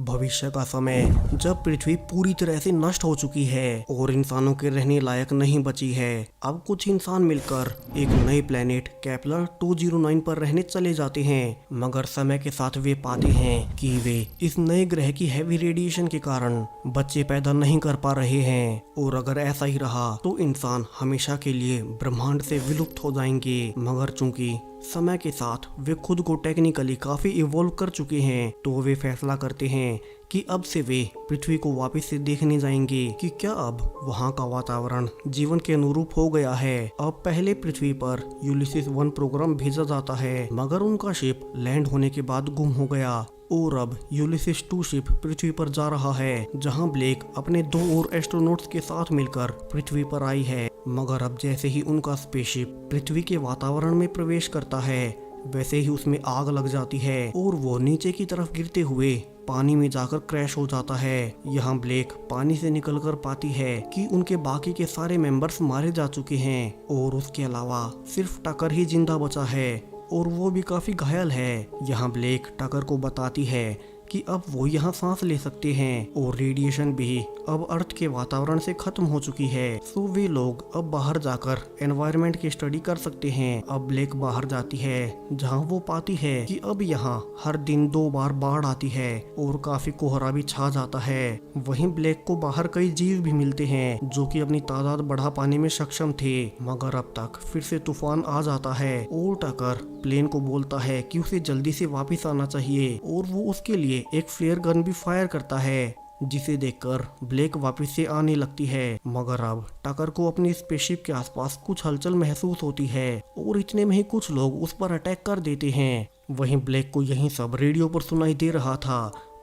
भविष्य का समय जब पृथ्वी पूरी तरह से नष्ट हो चुकी है और इंसानों के रहने लायक नहीं बची है। अब कुछ इंसान मिलकर एक नए प्लेनेट केपलर 209 पर रहने चले जाते हैं, मगर समय के साथ वे पाते हैं कि वे इस नए ग्रह की हैवी रेडिएशन के कारण बच्चे पैदा नहीं कर पा रहे हैं और अगर ऐसा ही रहा तो इंसान हमेशा के लिए ब्रह्मांड से विलुप्त हो जाएंगे। मगर चूंकि समय के साथ वे खुद को टेक्निकली काफी इवॉल्व कर चुके हैं, तो वे फैसला करते हैं कि अब से वे पृथ्वी को वापस से देखने जाएंगे कि क्या अब वहां का वातावरण जीवन के अनुरूप हो गया है। अब पहले पृथ्वी पर यूलिसिस 1 प्रोग्राम भेजा जाता है, मगर उनका शिप लैंड होने के बाद गुम हो गया और अब यूलिसिस 2 शिप पृथ्वी पर जा रहा है, जहां ब्लेक अपने 2 और एस्ट्रोनॉट्स के साथ मिलकर पृथ्वी पर आई है। मगर अब जैसे ही उनका स्पेसशिप पृथ्वी के वातावरण में प्रवेश करता है, वैसे ही उसमें आग लग जाती है और वो नीचे की तरफ गिरते हुए पानी में जाकर क्रैश हो जाता है। यहाँ ब्लेक पानी से निकलकर पाती है कि उनके बाकी के सारे मेंबर्स मारे जा चुके हैं और उसके अलावा सिर्फ टकर ही जिंदा बचा है और वो भी काफी घायल है। यहाँ ब्लेक टकर को बताती है कि अब वो यहाँ सांस ले सकते हैं और रेडिएशन भी अब अर्थ के वातावरण से खत्म हो चुकी है, सो वे लोग अब बाहर जाकर एनवायरनमेंट की स्टडी कर सकते हैं। अब ब्लेक बाहर जाती है, जहाँ वो पाती है कि अब यहाँ हर दिन 2 बार बाढ़ आती है और काफी कोहरा भी छा जाता है। वहीं ब्लेक को बाहर कई जीव भी मिलते हैं जो कि अपनी तादाद बढ़ा पाने में सक्षम थे, मगर अब तक फिर से तूफान आ जाता है और टकर प्लेन को बोलता है कि उसे जल्दी से वापस आना चाहिए और वो उसके लिए एक फ्लेयर गन भी फायर करता है, जिसे देखकर ब्लेक वापस से आने लगती है। मगर अब टकर को अपनी स्पेसशिप के आसपास कुछ हलचल महसूस होती है और इतने में ही कुछ लोग उस पर अटैक कर देते हैं। वहीं ब्लेक को यही सब रेडियो पर सुनाई दे रहा था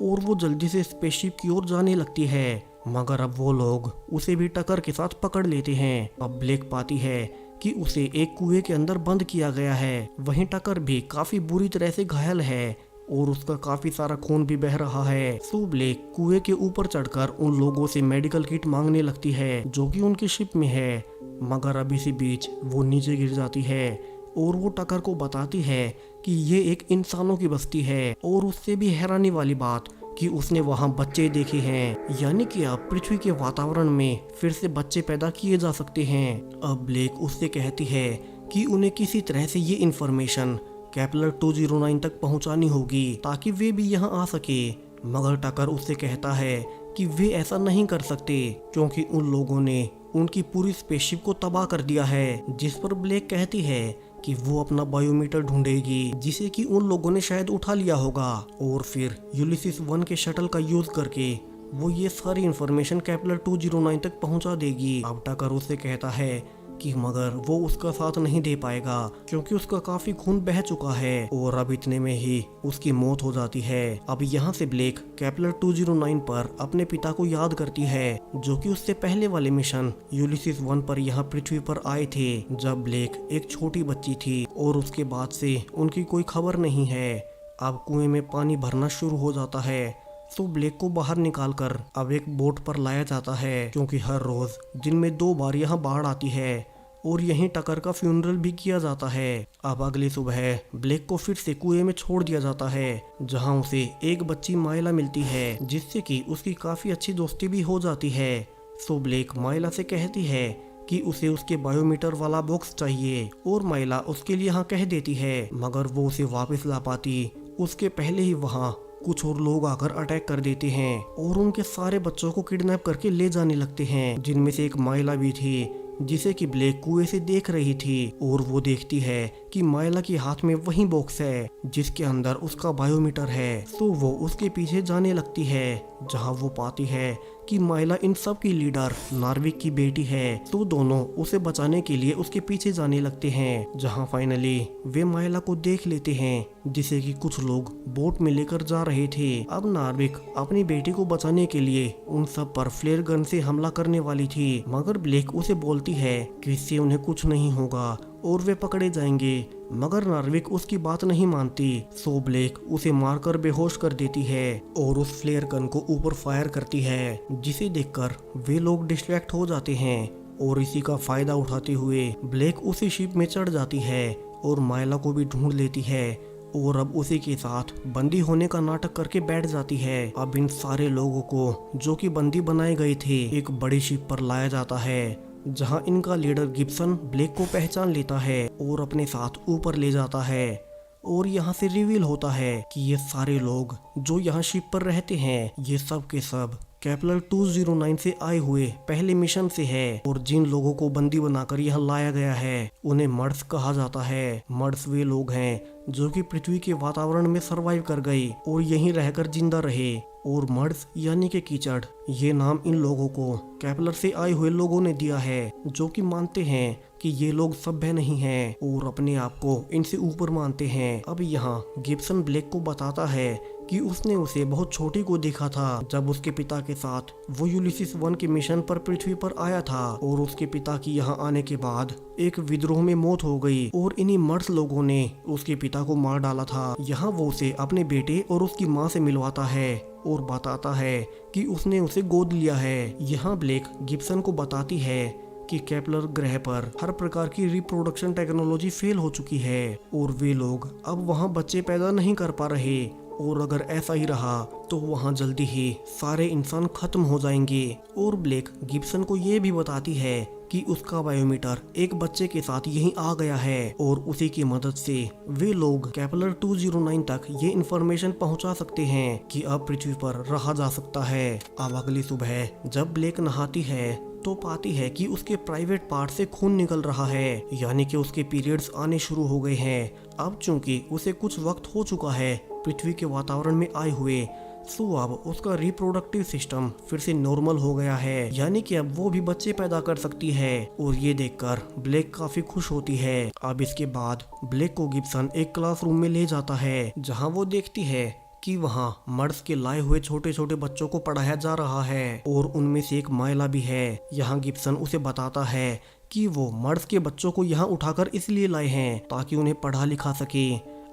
और वो जल्दी से स्पेसशिप की ओर जाने लगती है, मगर अब वो लोग उसे भी टकर के साथ पकड़ लेते हैं। अब ब्लेक पाती है कि उसे एक कुएं के अंदर बंद किया गया है। वहीं टकर भी काफी बुरी तरह से घायल है और उसका काफी सारा खून भी बह रहा है। सो ब्लेक कुएं के ऊपर चढ़कर उन लोगों से मेडिकल किट मांगने लगती है जो कि उनकी शिप में है, मगर अब इसी बीच वो नीचे गिर जाती है और वो टकर को बताती है कि ये एक इंसानों की बस्ती है और उससे भी हैरानी वाली बात कि उसने वहाँ बच्चे देखे हैं, यानी कि अब पृथ्वी के वातावरण में फिर से बच्चे पैदा किए जा सकते हैं। अब ब्लेक उससे कहती है कि उन्हें किसी तरह से ये इन्फॉर्मेशन केपलर 209 तक पहुंचानी होगी ताकि वे भी यहां आ सके, मगर टकर उससे कहता है कि वे ऐसा नहीं कर सकते क्योंकि उन लोगों ने उनकी पूरी स्पेसशिप को तबाह कर दिया है। जिस पर ब्लेक कहती है कि वो अपना बायोमीटर ढूंढेगी जिसे कि उन लोगों ने शायद उठा लिया होगा और फिर यूलिसिस 1 के शटल का यूज करके वो ये सारी इंफॉर्मेशन केपलर 209 तक पहुंचा देगी। अब टकर उससे कहता है कि मगर वो उसका साथ नहीं दे पाएगा क्योंकि उसका काफी खून बह चुका है और अब इतने में ही उसकी मौत हो जाती है। अब यहाँ से ब्लेक केपलर 209 पर अपने पिता को याद करती है जो कि उससे पहले वाले मिशन यूलिसिस 1 पर यहाँ पृथ्वी पर आए थे जब ब्लेक एक छोटी बच्ची थी और उसके बाद से उनकी कोई खबर नहीं है। अब कुएं में पानी भरना शुरू हो जाता है, तो ब्लेक को बाहर निकालकर अब एक बोट पर लाया जाता है क्योंकि हर रोज दिन में 2 बार यहाँ बाढ़ आती है और यहीं टकर का फ्यूनरल भी किया जाता है। अब अगली सुबह ब्लेक को फिर से कुएं में छोड़ दिया जाता है जहां उसे एक बच्ची माइला मिलती है जिससे कि उसकी काफी अच्छी दोस्ती भी हो जाती है। सो ब्लेक माइला से कहती है कि उसे उसके बायोमीटर वाला बॉक्स चाहिए और माइला उसके लिए हाँ कह देती है, मगर वो उसे वापस ला पाती उसके पहले ही वहाँ कुछ और लोग आकर अटैक कर देते हैं और उनके सारे बच्चों को किडनैप करके ले जाने लगते हैं, जिनमें से एक माइला भी थी जिसे कि ब्लेक कुएं से देख रही थी और वो देखती है कि माइला के हाथ में वही बॉक्स है जिसके अंदर उसका बायोमीटर है। तो वो उसके पीछे जाने लगती है जहां वो पाती है कि माइला इन सब की लीडर नार्विक की बेटी है। तो दोनों उसे बचाने के लिए उसके पीछे जाने लगते हैं जहां फाइनली वे माइला को देख लेते हैं जिसे कि कुछ लोग बोट में लेकर जा रहे थे। अब नार्विक अपनी बेटी को बचाने के लिए उन सब पर फ्लेयर गन से हमला करने वाली थी, मगर ब्लेक उसे बोलती है कि इससे उन्हें कुछ नहीं होगा और वे पकड़े जाएंगे, मगर नार्विक उसकी बात नहीं मानती। सो ब्लेक उसे मारकर बेहोश कर देती है और उस फ्लेयर गन को ऊपर फायर करती है जिसे देखकर वे लोग डिस्ट्रैक्ट हो जाते हैं और इसी का फायदा उठाते हुए ब्लेक उसी शिप में चढ़ जाती है और माइला को भी ढूंढ लेती है और अब उसी के साथ बंदी होने का नाटक करके बैठ जाती है। अब इन सारे लोगों को जो कि बंदी बनाए गए थे एक बड़ी शिप पर लाया जाता है, जहां इनका लीडर गिब्सन ब्लेक को पहचान लेता है और अपने साथ ऊपर ले जाता है। और यहाँ से रिवील होता है कि ये सारे लोग जो यहाँ शिप पर रहते हैं ये सब के सब केपलर 209 से आए हुए पहले मिशन से है। और जिन लोगों को बंदी बनाकर यहाँ लाया गया है उन्हें मर्स कहा जाता है। मर्स वे लोग हैं जो कि पृथ्वी के वातावरण में सरवाइव कर गए और यहीं रहकर जिंदा रहे। और मर्स यानी कि कीचड़, ये नाम इन लोगों को केपलर से आए हुए लोगों ने दिया है जो कि मानते हैं कि ये लोग सभ्य नहीं हैं और अपने आप को इनसे ऊपर मानते हैं। अब यहाँ गिब्सन ब्लेक को बताता है कि उसने उसे बहुत छोटी को देखा था जब उसके पिता के साथ वो यूलिसिस 1 के मिशन पर पृथ्वी पर आया था। और उसके पिता की यहाँ आने के बाद एक विद्रोह में मौत हो गई और इन्हीं मर्स लोगों ने उसके पिता को मार डाला था। यहाँ वो उसे अपने बेटे और उसकी माँ से मिलवाता है और बताता है कि उसने उसे गोद लिया है। यहाँ ब्लेक गिब्सन को बताती है कि केपलर ग्रह पर हर प्रकार की रिप्रोडक्शन टेक्नोलॉजी फेल हो चुकी है और वे लोग अब वहाँ बच्चे पैदा नहीं कर पा रहे और अगर ऐसा ही रहा तो वहाँ जल्दी ही सारे इंसान खत्म हो जाएंगे। और ब्लेक गिब्सन को ये भी बताती है कि उसका बायोमीटर एक बच्चे के साथ यहीं आ गया है और उसी की मदद से वे लोग केपलर 209 तक ये इंफॉर्मेशन पहुंचा सकते हैं कि अब पृथ्वी पर रहा जा सकता है। अब अगली सुबह जब ब्लेक नहाती है तो पाती है कि उसके प्राइवेट पार्ट से खून निकल रहा है, यानी कि उसके पीरियड्स आने शुरू हो गए हैं। अब चूंकि उसे कुछ वक्त हो चुका है पृथ्वी के वातावरण में आए हुए, सो अब उसका रिप्रोडक्टिव सिस्टम फिर से नॉर्मल हो गया है, यानी कि अब वो भी बच्चे पैदा कर सकती है। और ये देखकर ब्लेक काफी खुश होती है। अब इसके बाद ब्लेक को गिब्सन एक क्लासरूम में ले जाता है जहाँ वो देखती है कि वहाँ मर्स के लाए हुए छोटे छोटे बच्चों को पढ़ाया जा रहा है और उनमें से एक माइला भी है। यहाँ गिब्सन उसे बताता है कि वो मर्स के बच्चों को यहाँ उठाकर इसलिए लाए हैं ताकि उन्हें पढ़ा लिखा सके।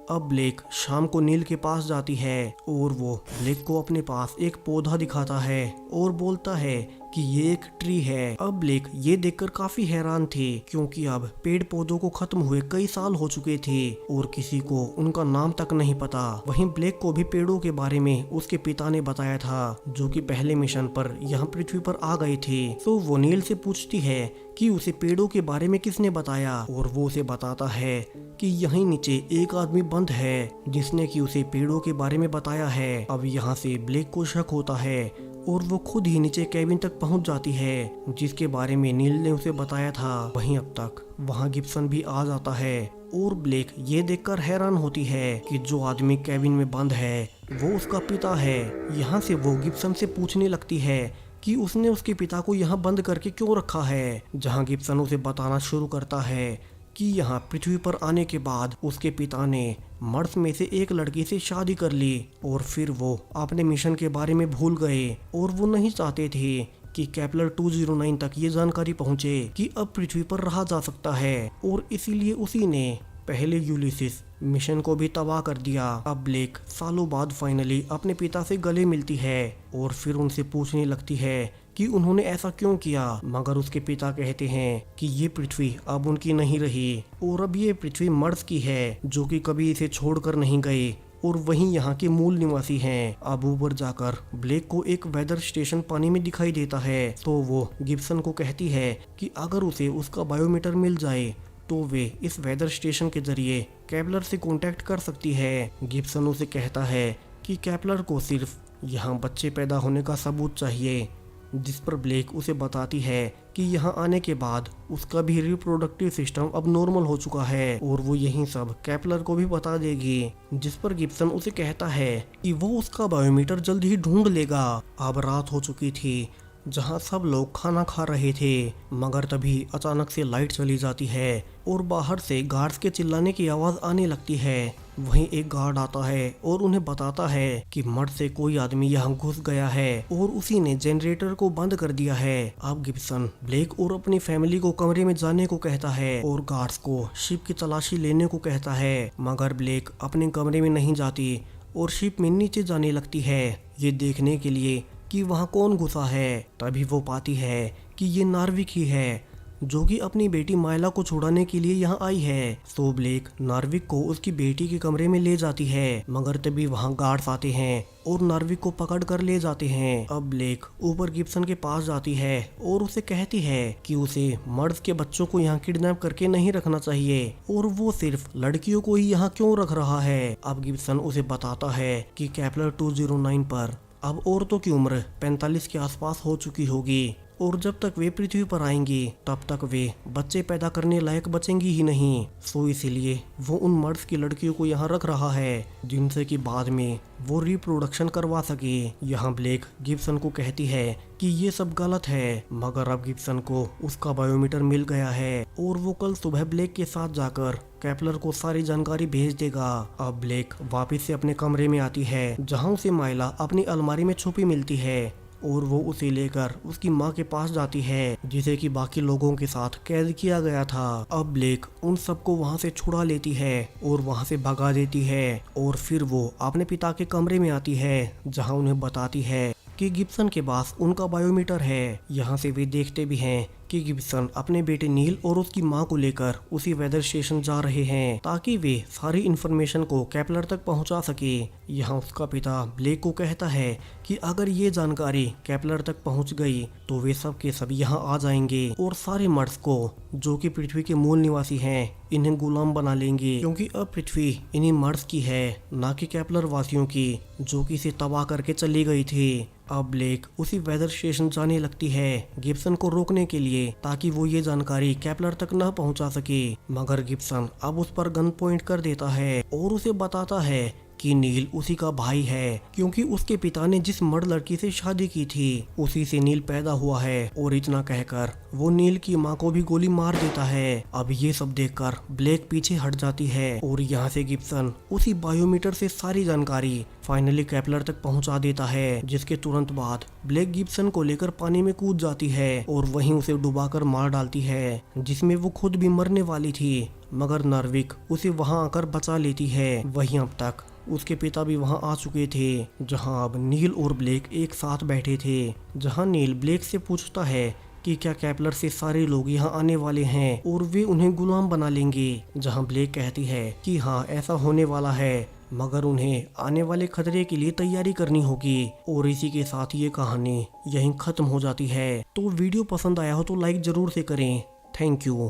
अब ब्लेक शाम को नील के पास जाती है और वो ब्लेक को अपने पास एक पौधा दिखाता है और बोलता है कि ये एक ट्री है। अब ब्लेक ये देखकर काफी हैरान थे क्योंकि अब पेड़ पौधों को खत्म हुए कई साल हो चुके थे और किसी को उनका नाम तक नहीं पता। वहीं ब्लेक को भी पेड़ों के बारे में उसके पिता ने बताया था जो कि पहले मिशन पर यहाँ पृथ्वी पर आ गए थे। तो वो नील से पूछती है कि उसे पेड़ों के बारे में किसने बताया और वो उसे बताता है कि यहीं नीचे एक आदमी बंद है जिसने कि उसे पेड़ों के बारे में बताया है। अब यहाँ से ब्लेक को शक होता है और वो खुद ही नीचे केबिन तक पहुंच जाती है जिसके बारे में नील ने उसे बताया था। वहीं अब तक वहां गिब्सन भी आ जाता है और ब्लेक ये देखकर हैरान होती है कि जो आदमी केबिन में बंद है वो उसका पिता है। यहाँ से वो गिब्सन से पूछने लगती है कि उसने उसके पिता को यहाँ बंद करके क्यों रखा है, जहाँ गिब्सन उसे बताना शुरू करता है कि यहाँ पृथ्वी पर आने के बाद उसके पिता ने मर्स में से एक लड़की से शादी कर ली और फिर वो अपने मिशन के बारे में भूल गए और वो नहीं चाहते थे कि केपलर 209 तक ये जानकारी पहुंचे कि अब पृथ्वी पर रहा जा सकता है और इसीलिए उसी ने पहले यूलिसिस मिशन को भी तबाह कर दिया। अब ब्लेक सालों बाद फाइनली अपने पिता से गले मिलती है और फिर उनसे पूछने लगती है कि उन्होंने ऐसा क्यों किया, मगर उसके पिता कहते हैं कि ये पृथ्वी अब उनकी नहीं रही और अब ये पृथ्वी मर्स की है जो कि कभी इसे छोड़कर नहीं गए और वहीं यहाँ के मूल निवासी हैं। अब ऊपर जाकर ब्लेक को एक वेदर स्टेशन पानी में दिखाई देता है तो वो गिब्सन को कहती है कि अगर उसे उसका बायोमीटर मिल जाए तो वे इस वेदर स्टेशन के जरिए केपलर से कांटेक्ट कर सकती है। गिब्सन उसे कहता है कि केपलर को सिर्फ यहाँ बच्चे पैदा होने का सबूत चाहिए, जिस पर ब्लेक उसे बताती है कि यहाँ आने के बाद उसका भी रिप्रोडक्टिव सिस्टम अब नॉर्मल हो चुका है और वो यही सब केपलर को भी बता देगी। जिस पर गिब्सन उसे कहता है कि वो उसका बायोमीटर जल्द ही ढूंढ लेगा। अब रात हो चुकी थी जहाँ सब लोग खाना खा रहे थे, मगर तभी अचानक से लाइट चली जाती है और बाहर से गार्ड्स के चिल्लाने की आवाज़ आने लगती है। वहीं एक गार्ड आता है और उन्हें बताता है कि मर्स से कोई आदमी यहाँ घुस गया है और उसी ने जनरेटर को बंद कर दिया है। अब गिब्सन ब्लेक और अपनी फैमिली को कमरे में जाने को कहता है और गार्ड्स को शिप की तलाशी लेने को कहता है, मगर ब्लेक अपने कमरे में नहीं जाती और शिप में नीचे जाने लगती है ये देखने के लिए कि वहाँ कौन घुसा है। तभी वो पाती है कि ये नार्विक ही है। जो कि अपनी बेटी माइला को छुड़ाने के लिए यहाँ आई है। सो ब्लेक नार्विक को उसकी बेटी के कमरे में ले जाती है, मगर तभी वहाँ गार्ड्स आते हैं और नार्विक को पकड़ कर ले जाते हैं। अब ब्लेक ऊपर गिब्सन के पास जाती है और उसे कहती है कि उसे मर्द के बच्चों को यहाँ किडनैप करके नहीं रखना चाहिए और वो सिर्फ लड़कियों को ही यहाँ क्यों रख रहा है। अब गिब्सन उसे बताता है कि केपलर 209 पर अब औरतों की उम्र 45 के आसपास हो चुकी होगी और जब तक वे पृथ्वी पर आएंगी तब तक वे बच्चे पैदा करने लायक बचेंगी ही नहीं। सो इसीलिए वो उन मर्द की लड़कियों को यहाँ रख रहा है जिनसे कि बाद में वो रिप्रोडक्शन करवा सके। यहाँ ब्लेक गिब्सन को कहती है कि ये सब गलत है, मगर अब गिब्सन को उसका बायोमीटर मिल गया है और वो कल सुबह ब्लेक के साथ जाकर केपलर को सारी जानकारी भेज देगा। अब ब्लेक वापस से अपने कमरे में आती है जहाँ उसे माइला अपनी अलमारी में छुपी मिलती है और वो उसे लेकर उसकी माँ के पास जाती है जिसे कि बाकी लोगों के साथ कैद किया गया था। अब ब्लेक उन सबको वहाँ से छुड़ा लेती है और वहाँ से भगा देती है और फिर वो अपने पिता के कमरे में आती है जहाँ उन्हें बताती है कि गिब्सन के पास उनका बायोमीटर है। यहाँ से वे देखते भी हैं कि गिब्सन अपने बेटे नील और उसकी माँ को लेकर उसी वेदर स्टेशन जा रहे हैं ताकि वे सारी इन्फॉर्मेशन को केपलर तक पहुँचा सके। यहाँ उसका पिता ब्लेक को कहता है कि अगर ये जानकारी केपलर तक पहुँच गई तो वे सब के सब यहाँ आ जाएंगे और सारे मर्द को जो कि पृथ्वी के मूल निवासी हैं इन्हें गुलाम बना लेंगे, क्योंकि अब पृथ्वी इन्हीं मर्द की है, ना कि केपलर वासियों की जो कि इसे तबाह करके चली गई थी। अब ब्लेक उसी वेदर स्टेशन जाने लगती है गिब्सन को रोकने के लिए ताकि वो ये जानकारी केपलर तक न पहुंचा सके, मगर गिब्सन अब उस पर गन पॉइंट कर देता है और उसे बताता है कि नील उसी का भाई है, क्योंकि उसके पिता ने जिस मर्द लड़की से शादी की थी उसी से नील पैदा हुआ है। और इतना कहकर वो नील की माँ को भी गोली मार देता है। अब ये सब देखकर ब्लेक पीछे हट जाती है और यहाँ से गिब्सन उसी बायोमीटर से सारी जानकारी फाइनली केपलर तक पहुँचा देता है, जिसके तुरंत बाद ब्लेक गिब्सन को लेकर पानी में कूद जाती है और वहीं उसे डुबाकर मार डालती है, जिसमें वो खुद भी मरने वाली थी, मगर नार्विक उसे वहां आकर बचा लेती है। वहीं अब तक उसके पिता भी वहां आ चुके थे, जहां अब नील और ब्लेक एक साथ बैठे थे। जहां नील ब्लेक से पूछता है कि क्या केपलर से सारे लोग यहाँ आने वाले हैं और वे उन्हें गुलाम बना लेंगे, जहां ब्लेक कहती है कि हाँ ऐसा होने वाला है, मगर उन्हें आने वाले खतरे के लिए तैयारी करनी होगी। और इसी के साथ ये कहानी यहीं खत्म हो जाती है। तो वीडियो पसंद आया हो तो लाइक जरूर से करें। Thank you.